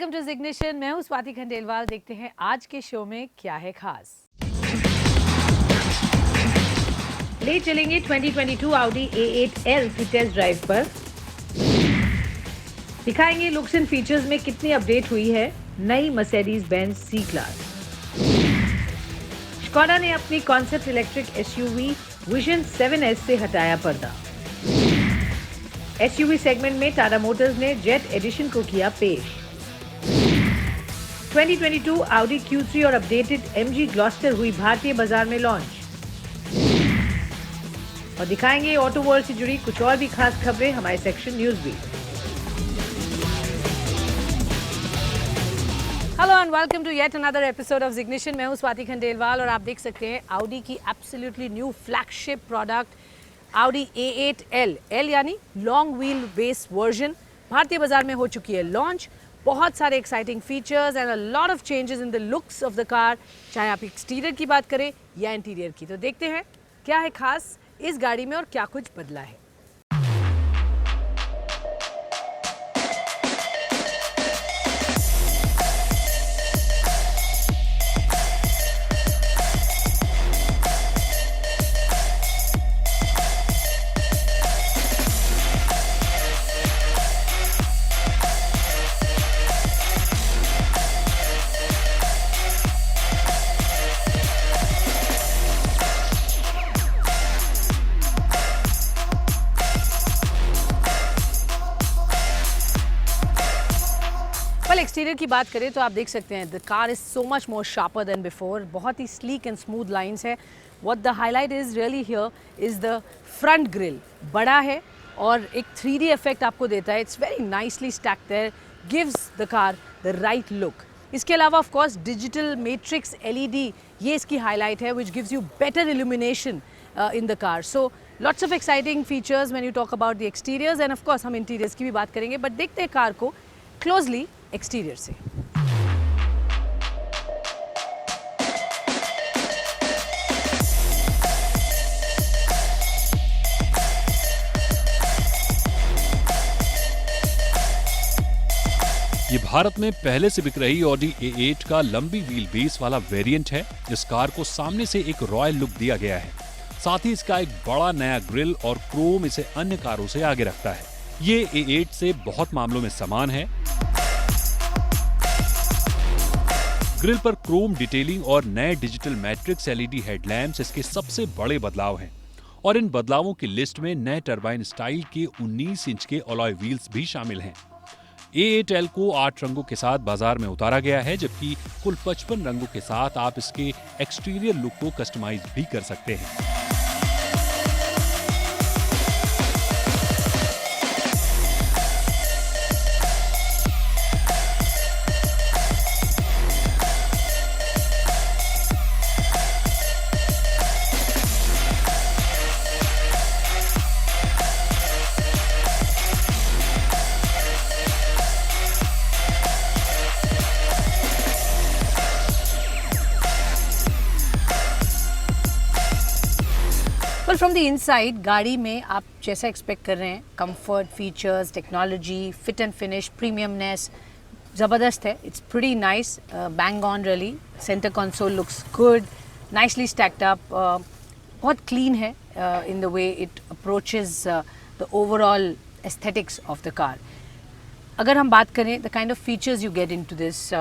Welcome to ignition. मैं हूं स्वाति खंडेलवाल। देखते हैं आज के शो में क्या है खास। ले चलेंगे 2022 Audi A8L की टेस्ट ड्राइव पर। दिखाएंगे लुक्स एंड फीचर्स में कितनी अपडेट हुई है नई Mercedes Benz C class. Skoda ने अपनी concept electric SUV vision 7S से हटाया पर्दा। एसयूवी सेगमेंट में टाटा मोटर्स ने जेट एडिशन को किया पेश। 2022 Audi Q3 और अपडेटेड MG ग्लॉस्टर हुई भारतीय बाजार में लॉन्च। और दिखाएंगे ऑटो वर्ल्ड से जुड़ी कुछ और भी खास खबरें हमारे सेक्शन न्यूज भी। Hello and welcome to yet another episode of Ignition. मैं हूं स्वाति खंडेलवाल और आप देख सकते हैं Audi की absolutely new flagship product Audi A8L, L यानी लॉन्ग व्हील बेस वर्जन, भारतीय बाजार में हो चुकी है लॉन्च। बहुत सारे exciting features and a lot of changes in the looks of the car, चाहे आप एक्सटीरियर की बात करें या इंटीरियर की। तो देखते हैं क्या है खास इस गाड़ी में और क्या कुछ बदला है। एक्सटीरियर की बात करें तो आप देख सकते हैं the car is so much more sharper than before. बहुत ही स्लीक एंड स्मूथ लाइंस है। What the highlight is really here is the front grille. बड़ा है और एक 3D इफेक्ट आपको देता है। It's very nicely stacked there, gives the car the right look. इसके अलावा of course digital matrix LED ये इसकी हाईलाइट है which gives you better illumination in the car. So lots of exciting features when you talk about the exteriors end of course हम interiors की भी बात करेंगे। बट देखते हैं कार को क्लोजली एक्सटीरियर से। ये भारत में पहले से बिक रही Audi A8 का लंबी व्हील बेस वाला वेरिएंट है। इस कार को सामने से एक रॉयल लुक दिया गया है। साथ ही इसका एक बड़ा नया ग्रिल और क्रोम इसे अन्य कारों से आगे रखता है। ये A8 से बहुत मामलों में समान है। ग्रिल पर क्रोम डिटेलिंग और नए डिजिटल मैट्रिक्स LED हेडलैम्प्स इसके सबसे बड़े बदलाव हैं। और इन बदलावों की लिस्ट में नए टरबाइन स्टाइल के 19 इंच के अलॉय व्हील्स भी शामिल हैं। A8L को 8 रंगों के साथ बाजार में उतारा गया है, जबकि कुल 55 रंगों के साथ आप इसके एक्सटीरियर लुक को कस्टमाइज भी कर सकते हैं। पर फ्रॉम द इनसाइड गाड़ी में आप जैसा एक्सपेक्ट कर रहे हैं, comfort, features, technology, fit and finish, premiumness ज़बरदस्त है। It's pretty nice, bang on really. Centre console looks good, nicely stacked up, बहुत क्लीन है in the way it approaches the overall aesthetics of the car. अगर हम बात करें the kind of features you get into this,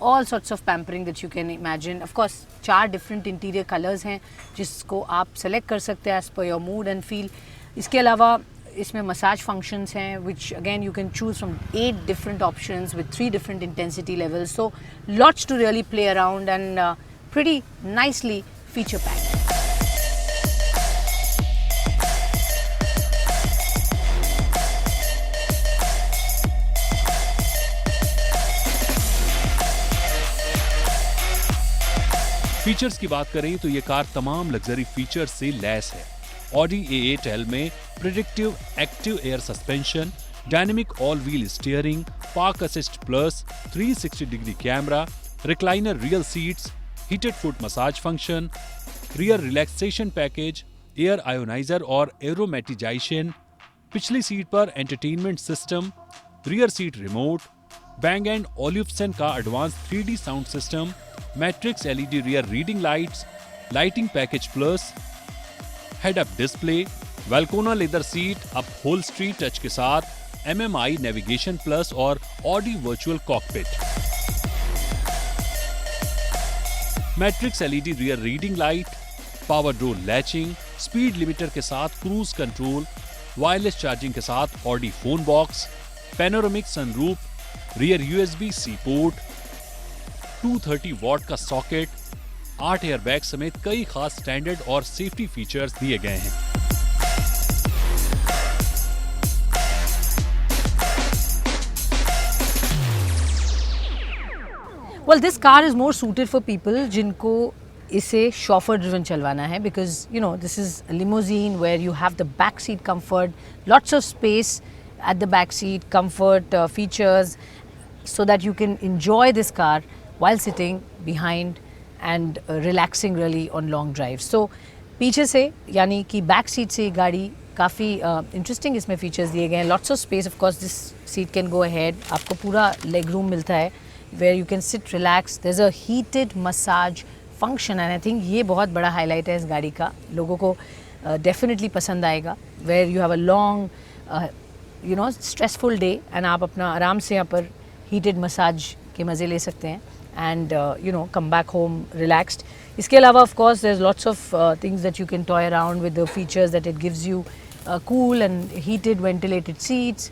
all sorts of pampering that you can imagine. Of course, 4 different interior colors हैं जिसको आप select कर सकते हैं as per your mood and feel. इसके अलावा इसमें massage functions हैं which again you can choose from 8 different options with 3 different intensity levels. So lots to really play around and pretty nicely feature packed. Features की बात करें तो ये car तमाम लग्जरी फीचर्स से लैस है। Audi A8L में predictive active air suspension, dynamic all wheel steering, park assist plus, 360 degree camera, recliner rear seats, heated foot massage function, rear relaxation package, air ionizer और एरोमेटिजाइजेशन, पिछली seat पर entertainment system, rear seat remote, Bang & Olufsen का advance 3D sound system, matrix LED rear reading lights, lighting package plus, head up display, Valcona leather seat, upholstery touch के साथ, MMI navigation plus और Audi virtual cockpit. Matrix LED rear reading light, power door latching, speed limiter के साथ cruise control, wireless charging के साथ Audi phone box, panoramic sunroof, rear USB-C port, 230 watt का socket, 8 airbag समेत कई खास standard और सेफ्टी फीचर्स दिए गए हैं। Well, this car is more suited for people जिनको इसे chauffeur driven चलवाना है, because you know this is a limousine where you have the back seat comfort, lots of space at the back seat, comfort features, so that you can enjoy this car while sitting behind and relaxing really on long drives. So पीछे से यानी कि back seat से ये गाड़ी काफ़ी interesting इसमें features दिए गए हैं. Lots of space, of course this seat can go ahead. आपको पूरा लेग रूम मिलता है where you can sit relax. There is a heated massage function and I think ये बहुत बड़ा हाईलाइट है इस गाड़ी का. लोगों को डेफिनेटली पसंद आएगा. Where you have a long you know stressful day and आप अपना आराम से यहाँ पर हीटेड मसाज के मज़े ले सकते हैं and you know come back home relaxed. इसके अलावा of course there's lots of things that you can toy around with, the features that it gives you, cool and heated ventilated seats,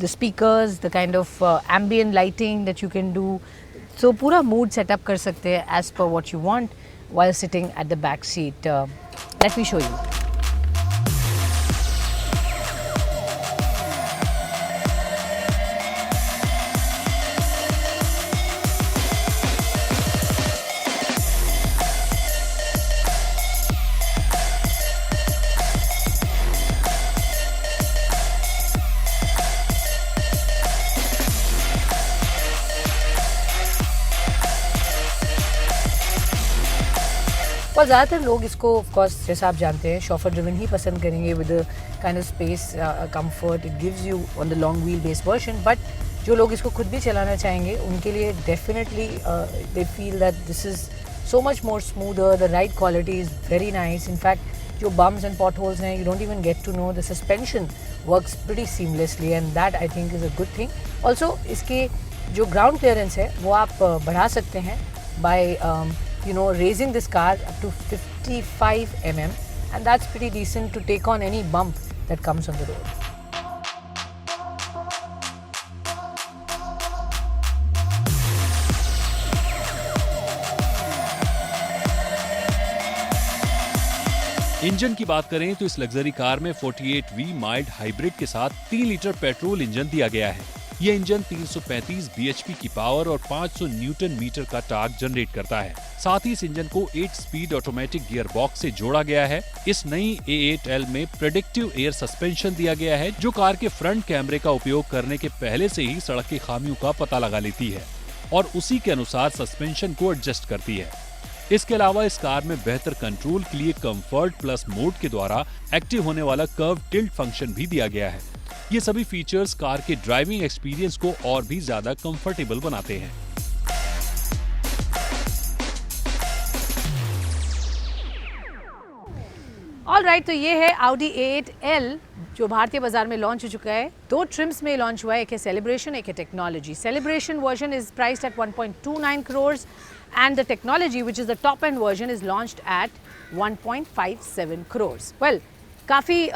the speakers, the kind of ambient lighting that you can do. So पूरा mood setup कर सकते हैं as per what you want while sitting at the back seat. Let me show you. और ज़्यादातर लोग इसको of course जैसा आप जानते हैं शॉफर ड्रिवन ही पसंद करेंगे with kind of space comfort it gives you on the long wheel base version. But जो लोग इसको खुद भी चलाना चाहेंगे उनके लिए definitely they feel that this is so much more smoother. The ride quality is very nice. In fact जो बम्स एंड पॉट होल्स हैं you don't even get to know. The suspension works pretty seamlessly and that I think is a good thing. Also इसके जो ground clearance है वो आप बढ़ा सकते हैं bye you know raising this car up to 55 mm, and that's pretty decent to take on any bump that comes on the road. Engine की बात करें तो इस लग्जरी कार में 48V माइल्ड हाइब्रिड के साथ 3 लीटर पेट्रोल इंजन दिया गया है. यह इंजन 335 bhp की पावर और 500 न्यूटन मीटर का टॉर्क जनरेट करता है. साथ ही इस इंजन को 8 स्पीड ऑटोमेटिक गियर बॉक्स से जोड़ा गया है. इस नई A8L में प्रेडिक्टिव एयर सस्पेंशन दिया गया है जो कार के फ्रंट कैमरे का उपयोग करने के पहले से ही सड़क की खामियों का पता लगा लेती है और उसी के अनुसार सस्पेंशन को एडजस्ट करती है. इसके अलावा इस कार में बेहतर कंट्रोल के लिए कंफर्ट प्लस मोड के द्वारा एक्टिव होने वाला कर्व टिल्ट फंक्शन भी दिया गया है. ये सभी फीचर्स कार के ड्राइविंग एक्सपीरियंस को और भी ज्यादा कंफर्टेबल बनाते हैं. ऑल राइट, तो ये है Audi A8L जो भारतीय बाजार में लॉन्च हो चुका है. 2 ट्रिम्स में लॉन्च हुआ है. एक है सेलिब्रेशन, एक है technology. Celebration version is priced eight 1.29 crores and the technology, which is the top end version, is launched at 1.57 crores. Well, काफ़ी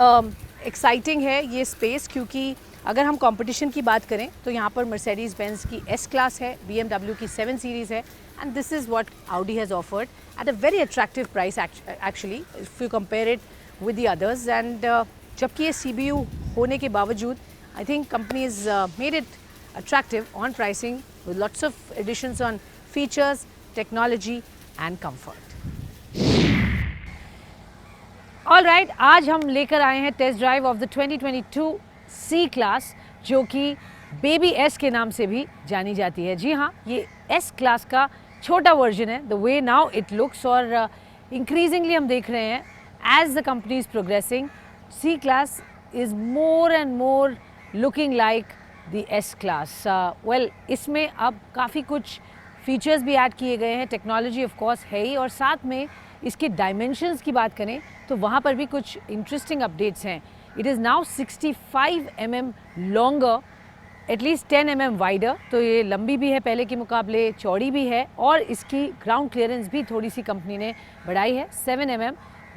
एक्साइटिंग है ये स्पेस, क्योंकि अगर हम कंपटीशन की बात करें तो यहाँ पर मर्सिडीज़ बेंज की S क्लास है, BMW की 7 सीरीज़ है, and this is what Audi has offered at a very attractive price actually if you compare it with the others. And जबकि ये CBU होने के बावजूद I think companies made it attractive on pricing with lots of additions on features, technology and comfort. All right, आज हम लेकर आए हैं test drive of the 2022 C class जो कि बेबी S के नाम से भी जानी जाती है. जी हाँ, ये S क्लास का छोटा वर्जन है. The way now it looks, और इंक्रीजिंगली हम देख रहे हैं as the company is progressing, C class is more and more looking like the S class. Well, इसमें अब काफ़ी कुछ फीचर्स भी ऐड किए गए हैं, टेक्नोलॉजी ऑफ कोर्स है ही, और साथ में इसके डायमेंशंस की बात करें तो वहाँ पर भी कुछ इंटरेस्टिंग अपडेट्स हैं। It is now 65 mm longer, at least 10 mm wider, तो ये लंबी भी है पहले के मुकाबले, चौड़ी भी है, और इसकी ग्राउंड क्लियरेंस भी थोड़ी सी कंपनी ने बढ़ाई है, 7 mm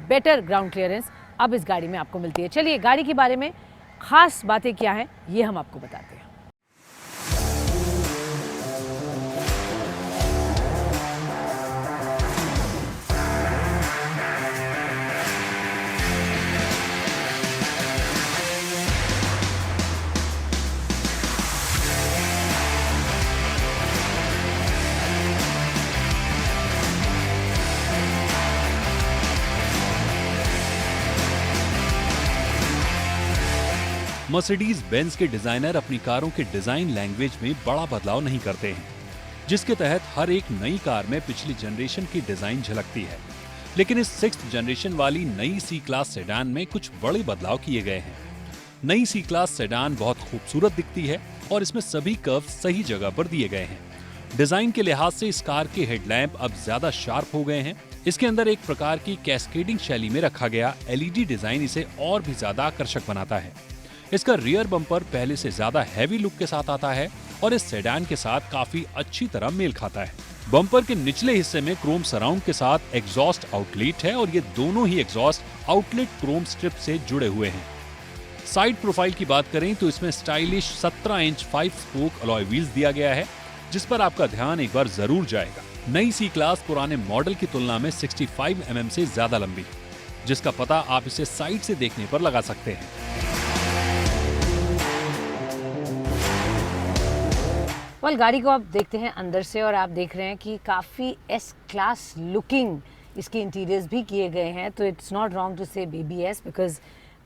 बेटर ग्राउंड क्लियरेंस अब इस गाड़ी में आपको मिलती है। चलिए गाड़ी के बारे में ख़ास बातें क्या हैं ये हम आपको बताते हैं। मर्सिडीज बेंज के डिजाइनर अपनी कारों के डिजाइन लैंग्वेज में बड़ा बदलाव नहीं करते हैं, जिसके तहत हर एक नई कार में पिछली जनरेशन की डिजाइन झलकती है। लेकिन इस 6th जनरेशन वाली नई सी क्लास सेडान में कुछ बड़े बदलाव किए गए हैं। नई सी क्लास सेडान बहुत खूबसूरत दिखती है और इसमें सभी कर्व सही जगह पर दिए गए हैं। डिजाइन के लिहाज से इस कार के हेडलैम्प अब ज्यादा शार्प हो गए हैं। इसके अंदर एक प्रकार की कैस्केडिंग शैली में रखा गया एलईडी डिजाइन इसे और भी ज्यादा आकर्षक बनाता है। इसका रियर बम्पर पहले से ज्यादा हैवी लुक के साथ आता है और इस सेडान के साथ काफी अच्छी तरह मेल खाता है। बम्पर के निचले हिस्से में क्रोम सराउंड के साथ एग्जॉस्ट आउटलेट है और ये दोनों ही एग्जॉस्ट आउटलेट क्रोम स्ट्रिप से जुड़े हुए हैं। साइड प्रोफाइल की बात करें तो इसमें stylish 17 inch 5 spoke alloy wheels दिया गया है, जिस पर आपका ध्यान एक बार जरूर जाएगा। नई सी क्लास पुराने मॉडल की तुलना में 65 mm से ज्यादा लंबी, जिसका पता आप इसे साइड से देखने पर लगा सकते हैं। वेल, गाड़ी को आप देखते हैं अंदर से और आप देख रहे हैं कि काफ़ी एस क्लास लुकिंग इसके इंटीरियर्स भी किए गए हैं, तो इट्स नॉट रॉन्ग टू से बेबी एस, बिकॉज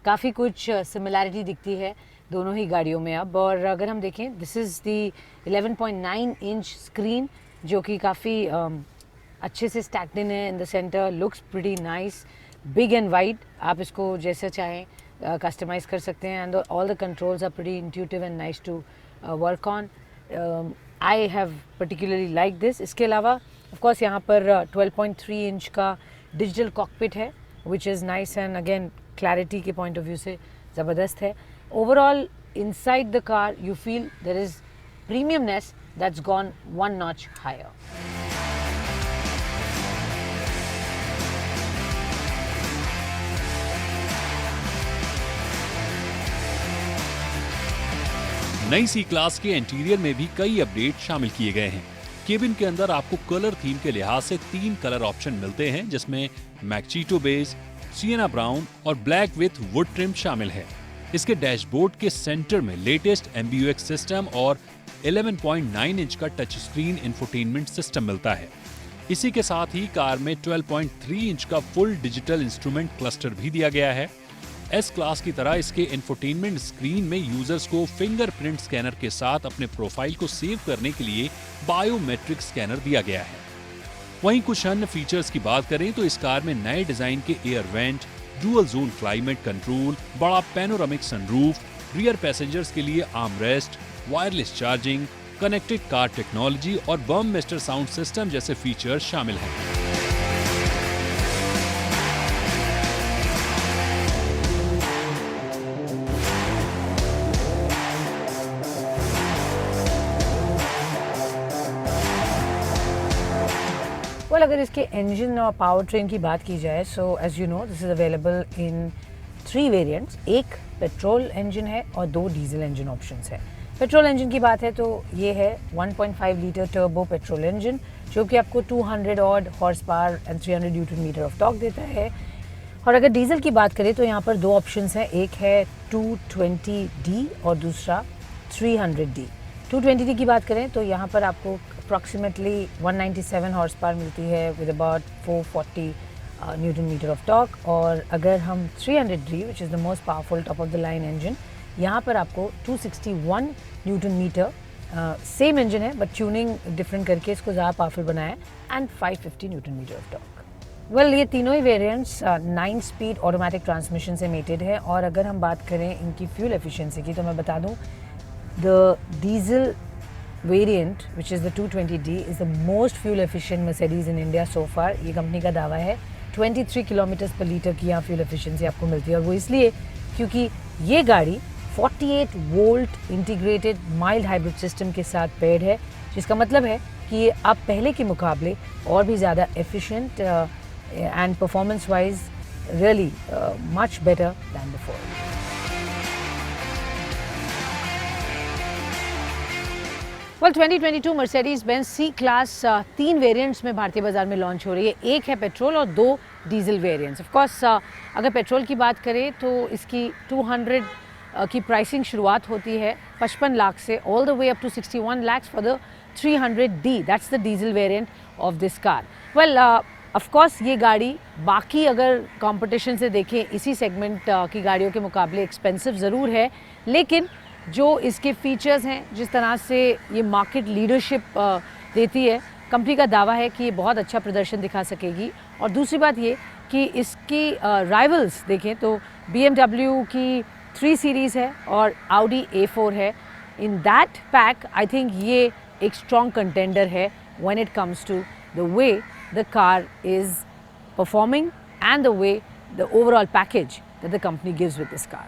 काफ़ी कुछ सिमिलैरिटी दिखती है दोनों ही गाड़ियों में अब। और अगर हम देखें, this is the 11.9 inch screen जो कि काफ़ी अच्छे से स्टैक्ड इन है in the center, looks pretty nice, big and wide. आप इसको जैसे चाहें कस्टमाइज़ कर सकते हैं, and all the controls are pretty intuitive and nice to work on. I have particularly like this. इसके अलावा ऑफ कोर्स यहाँ पर 12.3 इंच का डिजिटल कॉकपिट है, which is nice, and again clarity के पॉइंट ऑफ व्यू से ज़बरदस्त है। Overall inside the car you feel there is premiumness that's gone one notch higher. नई सी क्लास के इंटीरियर में भी कई अपडेट शामिल किए गए हैं। केबिन के अंदर आपको कलर थीम के लिहाज से 3 कलर ऑप्शन मिलते हैं, जिसमें मैक्चीटो बेज, सिएना ब्राउन और ब्लैक विथ वुड ट्रिम शामिल है। इसके डैशबोर्ड के सेंटर में लेटेस्ट MBUX सिस्टम और 11.9 इंच का टच स्क्रीन इंफोटेनमेंट सिस्टम मिलता है। इसी के साथ ही कार में 12.3 इंच का फुल डिजिटल इंस्ट्रूमेंट क्लस्टर भी दिया गया है। एस क्लास की तरह इसके इंफोटेनमेंट स्क्रीन में यूजर्स को फिंगरप्रिंट स्कैनर के साथ अपने प्रोफाइल को सेव करने के लिए बायोमेट्रिक स्कैनर दिया गया है। वहीं कुछ अन्य फीचर्स की बात करें तो इस कार में नए डिजाइन के air vent, dual zone climate control, बड़ा पैनोरामिक सनरूफ, रियर पैसेंजर्स के लिए armrest, wireless charging, connected car technology और बर्ममेस्टर साउंड सिस्टम जैसे फीचर्स शामिल हैं। वेल, अगर इसके इंजन और पावर ट्रेन की बात की जाए, so as you know this is available in 3 variants. एक पेट्रोल इंजन है और 2 डीजल इंजन ऑप्शंस है। पेट्रोल इंजन की बात है तो ये है 1.5 लीटर टर्बो पेट्रोल इंजन, जो कि आपको 200 odd horsepower and 300 newton metre of torque देता है। और अगर डीजल की बात करें तो यहाँ पर 2 ऑप्शंस हैं, एक है 220D और दूसरा 300D। 220D की बात करें तो यहाँ पर आपको अप्रॉक्सीमेटली 197 हॉर्स पावर मिलती है with about 440 newton metre of torque. और अगर हम 300D, which is the most powerful top of the line engine, यहाँ पर आपको 261 न्यूटन मीटर, सेम इंजन है बट ट्यूनिंग डिफरेंट करके इसको ज़्यादा पावरफुल बनाया, and 550 newton metre of torque. Well, ये तीनों ही वेरिएंट्स 9 स्पीड ऑटोमेटिक ट्रांसमिशन से मेटेड है। और अगर हम बात करें इनकी फ्यूल एफिशिएंसी की तो मैं बता दूं the diesel variant, which is the 220D, is the most fuel efficient Mercedes in India so far. ये कंपनी का दावा है. 23 किलोमीटर पर लीटर की यहाँ फ्यूल एफिशिएंसी आपको मिलती है, और वो इसलिए क्योंकि ये गाड़ी 48 volt integrated mild hybrid system के साथ पेयर्ड है, जिसका मतलब है कि ये अब पहले के मुकाबले और भी ज़्यादा efficient and performance wise really much better than before. Well 2022 Mercedes Benz C class 3 variants में भारतीय बाजार में लॉन्च हो रही है. एक है पेट्रोल और 2 डीजल वेरिएंट्स. ऑफ कोर्स अगर पेट्रोल की बात करें तो इसकी 200 की प्राइसिंग शुरुआत होती है 55 लाख से, all the way up to 61 lakh for the 300D. That's the diesel variant of this car. Well of course ये गाड़ी बाकी अगर कंपटीशन से देखें इसी सेगमेंट की गाड़ियों के मुकाबले एक्सपेंसिव ज़रूर है, लेकिन जो इसके फीचर्स हैं, जिस तरह से ये मार्केट लीडरशिप देती है, कंपनी का दावा है कि ये बहुत अच्छा प्रदर्शन दिखा सकेगी. और दूसरी बात ये कि इसकी राइवल्स देखें तो BMW की 3 सीरीज़ है और Audi A4 है. In that pack I think ये एक स्ट्रॉन्ग कंटेंडर है when it comes to the way the car is performing and the way the overall package that the company gives with this car.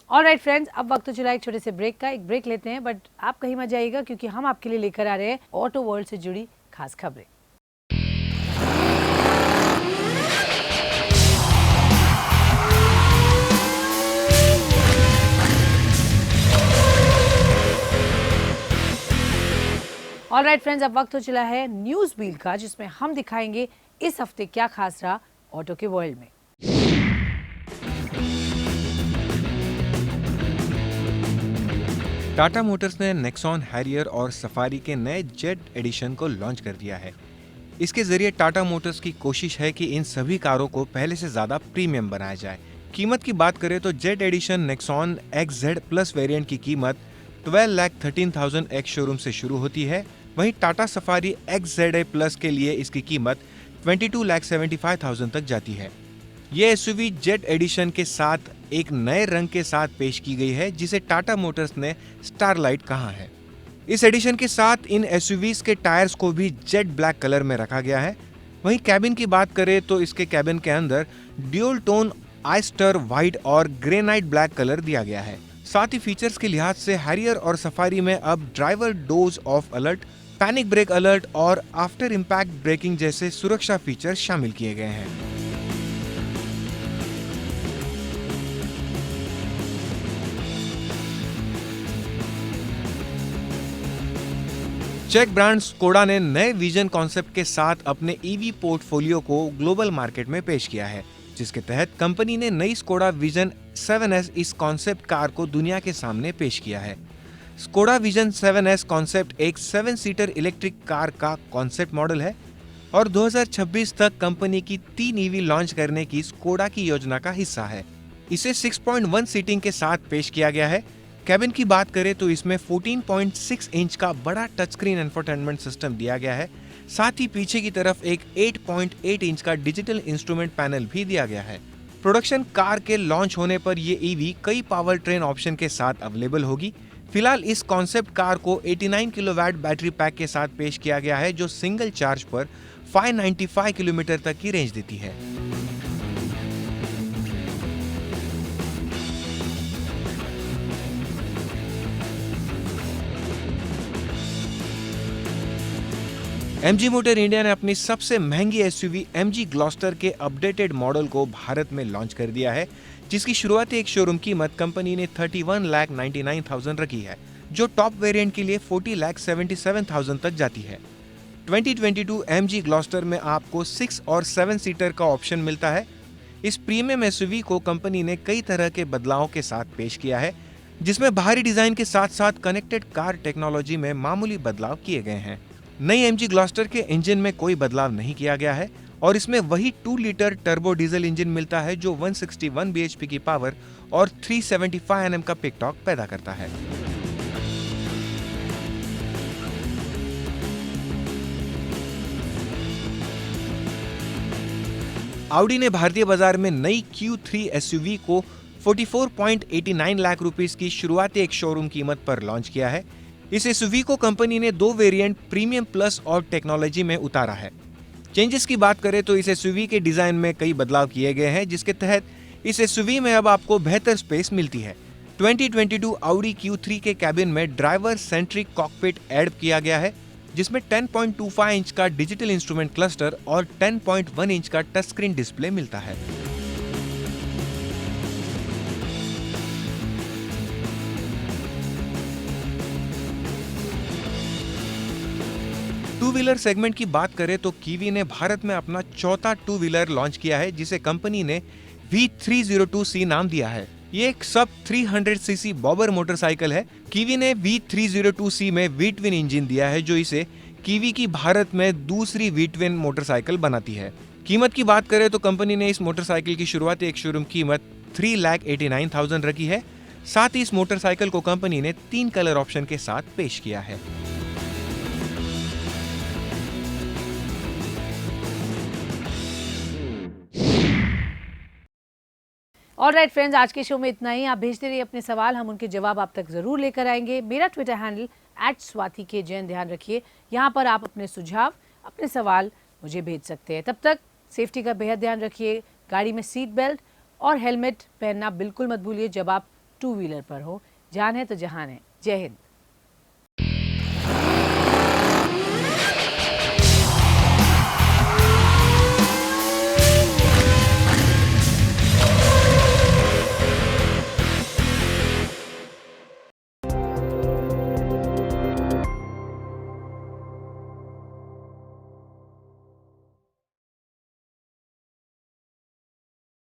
All right friends, अब वक्त तो चला एक छोटे से ब्रेक का. एक ब्रेक लेते हैं, बट आप कहीं मत जाइएगा क्योंकि हम आपके लिए लेकर आ रहे हैं ऑटो वर्ल्ड से जुड़ी खास खबरें. ऑलराइट फ्रेंड्स, अब वक्त तो चला है न्यूज़ व्हील का, जिसमें हम दिखाएंगे इस हफ्ते क्या खास रहा ऑटो के वर्ल्ड में. टाटा मोटर्स ने नेक्सॉन, हैरियर और सफारी के नए जेट एडिशन को लॉन्च कर दिया है. इसके जरिए टाटा मोटर्स की कोशिश है कि इन सभी कारों को पहले से ज़्यादा प्रीमियम बनाया जाए. कीमत की बात करें तो jet edition Nexon XZ plus variant की कीमत 12,13,000 एक्स शोरूम से शुरू होती है. वहीं टाटा सफारी XZA प्लस के लिए इसकी कीमत 22,75,000 तक जाती है. ये एसयूवी जेट एडिशन के साथ एक नए रंग के साथ पेश की गई है, जिसे टाटा मोटर्स ने स्टारलाइट कहा है. इस एडिशन के साथ इन एसयूवीज के टायर्स को भी जेट ब्लैक कलर में रखा गया है. वहीं कैबिन की बात करें तो इसके कैबिन के अंदर ड्यूल टोन आइस्टर व्हाइट और ग्रेनाइट ब्लैक कलर दिया गया है. साथ ही फीचर्स के लिहाज से हैरियर और सफारी में अब driver doze off alert, panic brake alert और आफ्टर इम्पैक्ट ब्रेकिंग जैसे सुरक्षा फीचर शामिल किए गए हैं. चेक ब्रांड स्कोडा ने नए विजन कॉन्सेप्ट के साथ अपने ईवी पोर्टफोलियो को ग्लोबल मार्केट में पेश किया है, जिसके तहत कंपनी ने नई स्कोडा विजन 7S इस कॉन्सेप्ट कार को दुनिया के सामने पेश किया है. स्कोडा विजन 7S कॉन्सेप्ट एक 7 सीटर इलेक्ट्रिक कार का कॉन्सेप्ट मॉडल है और 2026 तक कंपनी की 3 ईवी लॉन्च करने की स्कोडा की योजना का हिस्सा है. इसे 6.1 सीटिंग के साथ पेश किया गया है. कैबिन की बात करें तो इसमें 14.6 इंच का बड़ा टच स्क्रीन इंफोटेनमेंट सिस्टम दिया गया है. साथ ही पीछे की तरफ एक 8.8 इंच का डिजिटल इंस्ट्रूमेंट पैनल भी दिया गया है. प्रोडक्शन कार के लॉन्च होने पर ये ईवी कई पावर ट्रेन ऑप्शन के साथ अवेलेबल होगी. फिलहाल इस कॉन्सेप्ट कार को 89 किलोवाट बैटरी पैक के साथ पेश किया गया है, जो सिंगल चार्ज पर 595 किलोमीटर तक की रेंज देती है. MG मोटर इंडिया ने अपनी सबसे महंगी एसयूवी MG ग्लॉस्टर के अपडेटेड मॉडल को भारत में लॉन्च कर दिया है, जिसकी शुरुआती एक शोरूम कीमत कंपनी ने 31,99,000 रखी है, जो टॉप वेरिएंट के लिए 40,77,000 तक जाती है. 2022 MG ग्लॉस्टर में आपको 6 और 7 सीटर का ऑप्शन मिलता है. इस प्रीमियम एसयूवी को कंपनी ने कई तरह के बदलावों के साथ पेश किया है, जिसमें बाहरी डिजाइन के साथ साथ कनेक्टेड कार टेक्नोलॉजी में मामूली बदलाव किए गए हैं. नई MG ग्लॉस्टर के इंजन में कोई बदलाव नहीं किया गया है और इसमें वही 2 लीटर टर्बो डीजल इंजन मिलता है, जो 161 bhp की पावर और 375 Nm का पिक टॉर्क पैदा करता है. Audi ने भारतीय बाजार में नई Q3 एसयूवी को 44.89 लाख रुपीस की शुरुआती एक शोरूम कीमत पर लॉन्च किया है। इस एसयूवी को कंपनी ने 2 वेरिएंट प्रीमियम प्लस और टेक्नोलॉजी में उतारा है। चेंजेस की बात करें तो इस एसयूवी के डिजाइन में कई बदलाव किए गए हैं, जिसके तहत इस एसयूवी में अब आपको बेहतर स्पेस मिलती है। 2022 Audi Q3 के कैबिन में ड्राइवर सेंट्रिक कॉकपिट ऐड किया गया है, जिसमें 10.25 इंच का डिजिटल इंस्ट्रूमेंट क्लस्टर और 10.1 इंच का टच स्क्रीन डिस्प्ले मिलता है। टू व्हीलर सेगमेंट की बात करें तो कीवी ने भारत में अपना चौथा टू व्हीलर लॉन्च किया है, जिसे कंपनी ने V302C नाम दिया है। ये एक सब 300 सीसी बॉबर मोटरसाइकिल है। कीवी ने V302C में V-twin इंजन दिया है, जो इसे कीवी की भारत में दूसरी V-twin मोटरसाइकिल बनाती है। कीमत की बात करें तो कंपनी ने इस मोटरसाइकिल की शुरुआती एक शोरूम कीमत 3,89,000 रखी है। साथ ही इस मोटरसाइकिल को कंपनी ने 3 कलर ऑप्शन के साथ पेश किया है। ऑलराइट फ्रेंड्स, आज के शो में इतना ही। आप भेजते रहिए अपने सवाल, हम उनके जवाब आप तक जरूर लेकर आएंगे। मेरा ट्विटर हैंडल @स्वाति_K_Jain, ध्यान रखिए, यहाँ पर आप अपने सुझाव, अपने सवाल मुझे भेज सकते हैं। तब तक सेफ्टी का बेहद ध्यान रखिए। गाड़ी में सीट बेल्ट और हेलमेट पहनना बिल्कुल मत भूलिए जब आप टू व्हीलर पर हो। जान है तो जहान है। जय हिंद।